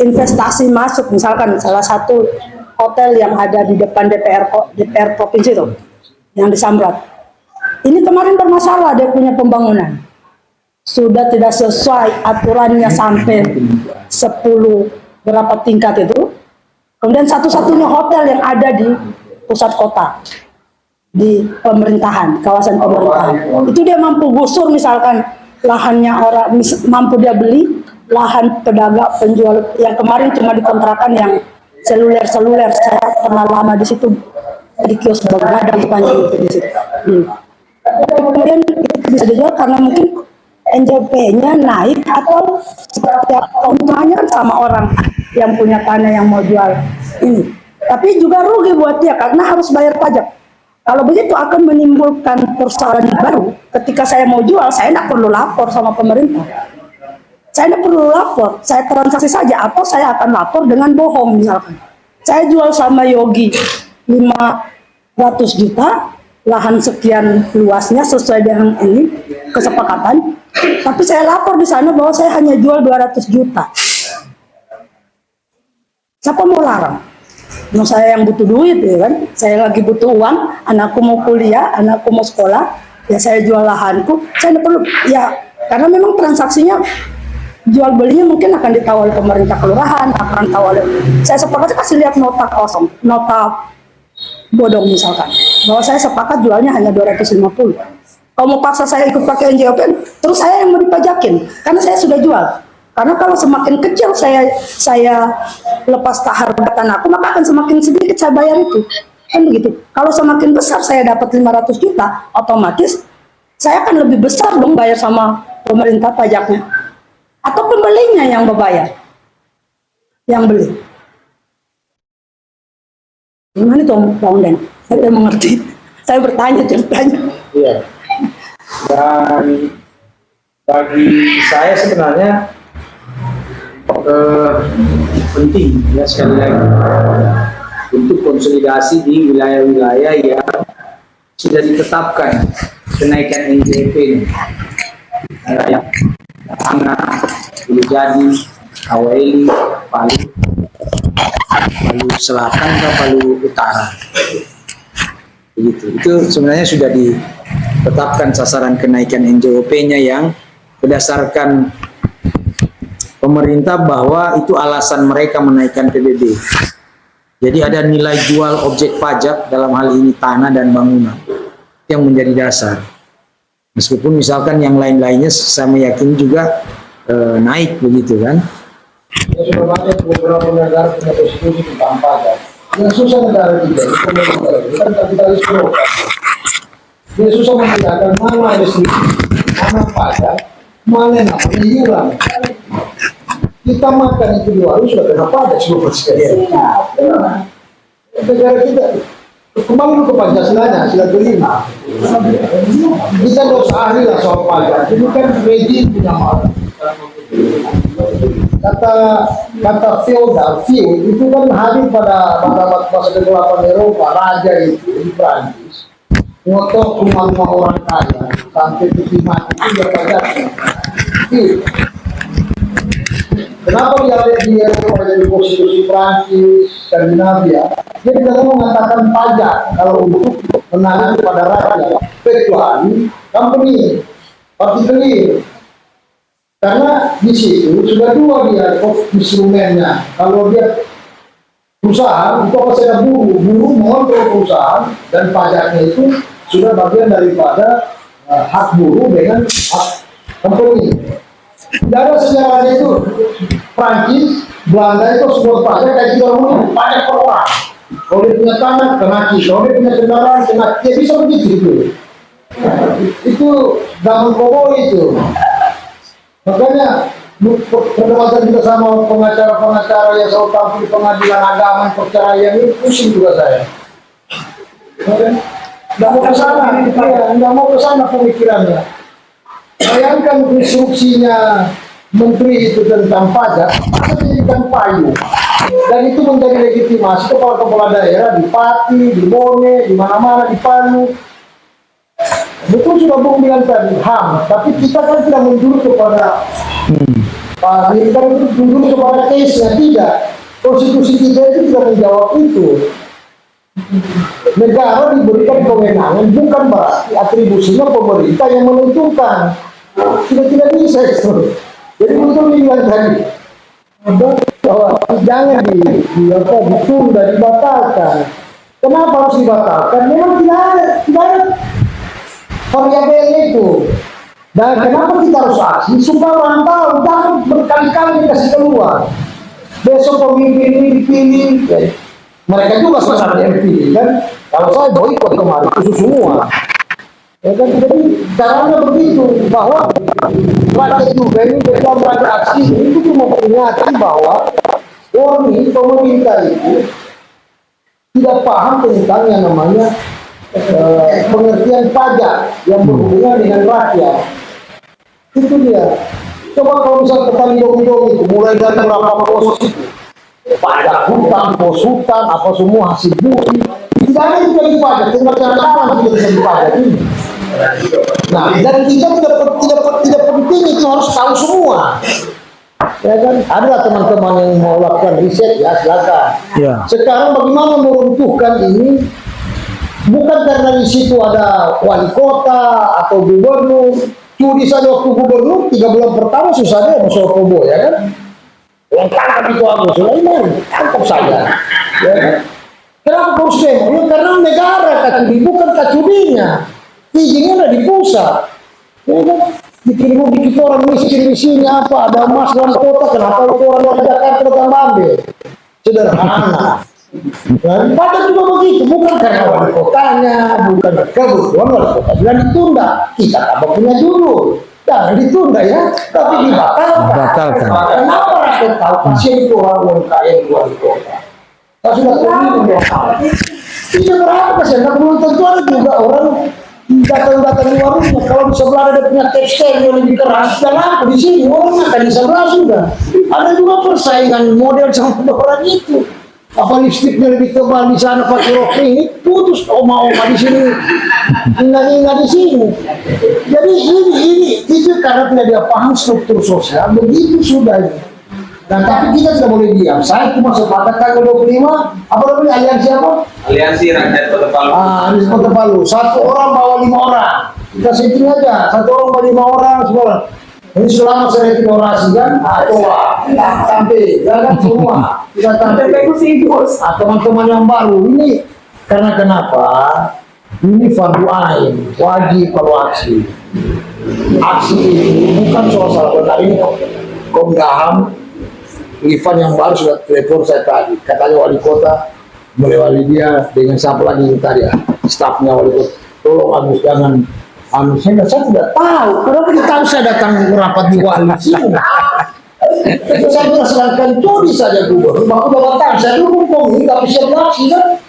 investasi masuk, misalkan salah satu hotel yang ada di depan DPR provinsi itu, yang di Samrat, ini kemarin bermasalah dia punya pembangunan. Sudah tidak sesuai aturannya sampai 10 berapa tingkat itu. Kemudian satu-satunya hotel yang ada di pusat kota, di pemerintahan, kawasan pemerintahan. Itu dia mampu gusur misalkan lahannya orang, mampu dia beli lahan pedagang penjual yang kemarin cuma dikontrakan yang seluler. Saya pernah lama di situ di kios begadang sepanjang itu di situ. Kemudian itu bisa dijual karena mungkin NJP-nya naik atau setiap keuntungannya kan sama orang yang punya tanah yang mau jual ini. Tapi juga rugi buat dia karena harus bayar pajak. Kalau begitu akan menimbulkan persoalan baru. Ketika saya mau jual, saya tidak perlu lapor sama pemerintah. Saya tidak perlu lapor, saya transaksi saja atau saya akan lapor dengan bohong misalkan. Saya jual sama Yogi 500 juta, lahan sekian luasnya sesuai dengan ini kesepakatan. Tapi saya lapor di sana bahwa saya hanya jual 200 juta. Siapa mau larang? Mau saya yang butuh duit, ya kan? Saya lagi butuh uang, anakku mau kuliah, anakku mau sekolah, ya saya jual lahanku. Saya tidak perlu, ya karena memang transaksinya jual belinya mungkin akan ditahu oleh pemerintah kelurahan, akan tahu oleh. Saya sepakat kasih lihat nota kosong, nota bodong misalkan, bahwa saya sepakat jualnya hanya 250. Kalau mau paksa saya ikut pakai NJOP, terus saya yang mau dipajakin, karena saya sudah jual. Karena kalau semakin kecil saya lepas harga tanahku, maka akan semakin sedikit saya bayar itu. Kan begitu. Kalau semakin besar saya dapat 500 juta, otomatis saya akan lebih besar dong bayar sama pemerintah pajaknya. Atau pembelinya yang berbayar. Yang beli. Gimana itu Pak Onden? Saya tidak mengerti. Saya bertanya ceritanya. Iya. Dan bagi saya sebenarnya penting ya sekali lagi untuk konsolidasi di wilayah-wilayah yang sudah ditetapkan kenaikan NJP ini. Yang Tengah, Hulu Jadi, Aweli, Palu Selatan atau Palu Utara. Begitu. Itu sebenarnya sudah ditetapkan sasaran kenaikan NJOP-nya yang berdasarkan pemerintah bahwa itu alasan mereka menaikkan PBB. Jadi ada nilai jual objek pajak dalam hal ini tanah dan bangunan yang menjadi dasar. Meskipun misalkan yang lain-lainnya saya meyakini juga naik begitu kan. Ya sudah banyak beberapa negara punya konstitusi tentang pajak. Yang susah negara kita, ekonomi negara kita kan kapitalis Eropa. Dia susah membedakan mana ada sedikit, mana pajak, mana namanya iuran. Kita makan itu dua harus sudah kena pajak seluruh sekalian. Negara kita kembali ke Pancasilanya, sila kelima. Kita harus ahli lah soal pajak. Ini kan rejim punya marah. Kata feudal, feud itu kan hadir pada masa kegelapan Eropa, raja itu di Prancis ngotot rumah-rumah orang kaya sampai peti mati itu dia pajaknya. Feud. Kenapa di Eropa jadi konstitusi Prancis, Skandinavia? Dia tidak mau mengatakan pajak kalau untuk menangani pada rakyat, kecuali company, partikulir. Karena di situ sudah dua dia instrumennya. Kalau dia perusahaan itu apa saja buruh mengontrol perusahaan dan pajaknya itu sudah bagian daripada hak buruh dengan hak company. Tidak ada sejarahnya itu. Prancis, Belanda itu sebuah pajak kayak kita ngomong pajak per orang. Kalau dia punya tanah kena kita, kalau dia punya kendaraan kena dia bisa begitu itu. Itu zaman koboi itu. Makanya perdebatan kita sama pengacara-pengacara yang selalu tampil di pengadilan agama perceraian ini pusing juga saya. Tidak mau ke sana, tidak mau ke sana pemikirannya. Bayangkan instruksinya menteri itu tentang pajak, masa dijadikan payung dan itu menjadi legitimasi kepala-kepala daerah di Pati, di Bone, di mana-mana, di Palu. Betul sudah Bung bilang tadi HAM, tapi kita kan tidak menjurus kepada kita menjurus kepada case-nya, tidak. Konstitusi kita itu tidak menjawab itu. Negara diberikan kewenangan bukan berarti atribusinya pemerintah yang menentukan. Tidak bisa itu. Jadi betul bilang tadi bahwa jangan ditunda, dibatalkan. Kenapa harus dibatalkan? Memang tidak ada variabelnya itu. Dan kenapa kita harus aksi? Supaya orang tahu, jangan berkali-kali dikasih keluar. Besok pemimpin ini dipilih, mereka juga sebenarnya yang dipilih kan. Kalau saya boikot kemarin, khusus semua. Ya kan, jadi caranya begitu bahwa rakyat juga ini dalam rangka aksi itu memperingati bahwa ini pemerintah itu tidak paham tentang yang namanya pengertian pajak yang berhubungan dengan rakyat. Itu dia. Coba kalau misal petani dong itu mulai dari berapa pos itu pajak hutang, pos hutang, apa semua hasil bumi tidak ada yang jadi pajak. Tinggal cara tidak bisa dipajak ini. Nah, dan kita tidak penting itu harus tahu semua. Ya kan, ada teman-teman yang mau lakukan riset ya silakan. Ya. Sekarang bagaimana meruntuhkan ini? Bukan karena di situ ada wali kota atau gubernur. Curi saja waktu gubernur 3 bulan pertama susah deh masuk Kobo ya kan. Yang tangkap itu Agus Sulaiman, tangkap saja. Ya kan? Kenapa harus demo? Ya, karena negara kacudi bukan kacudinya. Izinnya ada di pusat. Ya kan? Bikin orang miskin di sini apa? Ada emas dalam kota, kenapa orang dari Jakarta datang ambil? Sederhana. Dan pajak juga begitu, bukan karena wali kotanya, bukan kebutuhan wali kota bilang ditunda, kita tambah punya judul, jangan ditunda ya, tapi dibatalkan. Kenapa rakyat tahu pasien itu orang kaya di wali kota? Kita sudah tahu tidak berapa pasien, tak belum tentu ada juga orang datang luar rumah. Kalau di sebelah ada punya tekstil yang lebih keras, dan aku di sini orang makan di sebelah sudah. Ada juga persaingan model sama orang itu. Apa lipstiknya lebih tebal di sana pakai rok ini putus oma-oma di sini ingat di sini. Jadi ini itu karena tidak dia paham struktur sosial begitu sudah ini. Dan tapi kita tidak boleh diam. Saya cuma sepakat tanggal 25 apa namanya aliansi apa? Aliansi Rakyat Kota Palu. Aliansi Kota Palu. 1 orang bawa 5 orang. Kita setting aja. 1 orang bawa 5 orang semua. Ini selama saya itu orasi kan, sampai jangan semua kita sampai teman-teman yang baru ini karena kenapa? Ini fardu ain, wajib kalau aksi ini bukan soal salah benar ini Komdaham Ivan yang baru sudah telepon saya tadi, katanya wali kota melewati dia dengan siapa lagi yang tadi ya, stafnya wali kota. Tolong Agus jangan saya tidak tahu, kenapa dia tahu saya datang rapat di wali sini. Itu saya merasakan curi saja gubernur, aku bawa saya dulu ngomong, tapi siap aksi kan.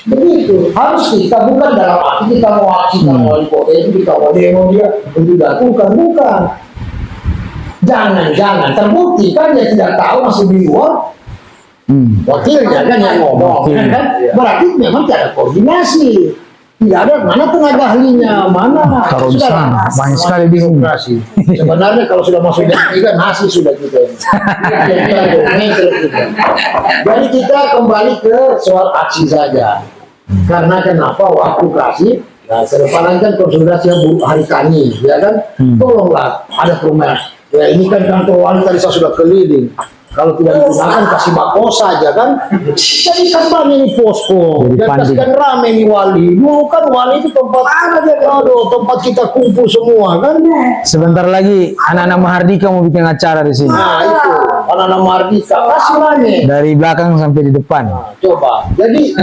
Begitu, harus kita bukan dalam arti kita mau aksi sama wali kota itu, kita mau demo dia untuk bukan. Jangan terbukti kan dia tidak tahu masih di luar. Wakilnya kan yang ngomong, kan? Berarti memang tidak ada koordinasi. Tidak ada mana tenaga ahlinya, mana Kalau di sana, banyak sekali bingung. Sebenarnya kalau sudah masuk jam 3 nasi sudah kita. Jadi kita kembali ke soal aksi saja. Karena kenapa waktu kasih? Nah, kedepan kan konsolidasi hari Kami, ya kan? Tolonglah ada perumahan. Ya ini kan kantor wali tadi saya sudah keliling. Kalau tidak digunakan kasih bako saja kan. Jadi kan banyak ini posko. Dan kasihkan rame nih wali. Dulu kan wali itu tempat tempat kita kumpul semua kan. Sebentar lagi anak-anak Mahardika mau bikin acara di sini. Nah itu anak-anak Mahardika kasih rame. Dari belakang sampai di depan. Nah, coba. Jadi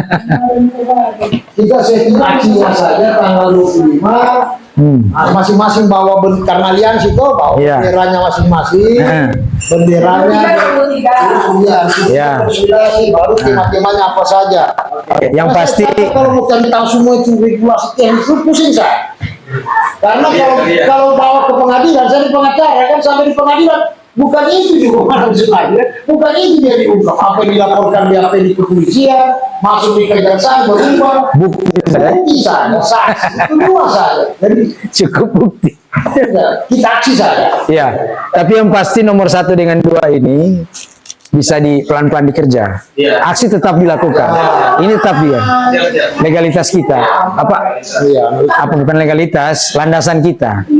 kita setting aksinya saja tanggal 25. Masing-masing bawa karena aliansi itu bawa benderanya masing-masing. Benderanya baru tema-temanya apa saja. Yang pasti kalau mau cari tahu semua itu regulasi teknis itu pusing saya. Karena kalau bawa ke pengadilan, saya di pengacara kan sampai di pengadilan bukan itu juga mana sebenarnya, bukan itu dia diungkap apa yang dilaporkan di apa di kepolisian, masuk di kejaksaan berubah bukti saja, saksi itu dua saja, jadi cukup bukti. Kita aksi saja. Ya, tapi yang pasti nomor 1 dengan 2 ini bisa pelan-pelan dikerja. Aksi tetap dilakukan. Ini tetap dia legalitas kita. Apa bukan legalitas, landasan kita.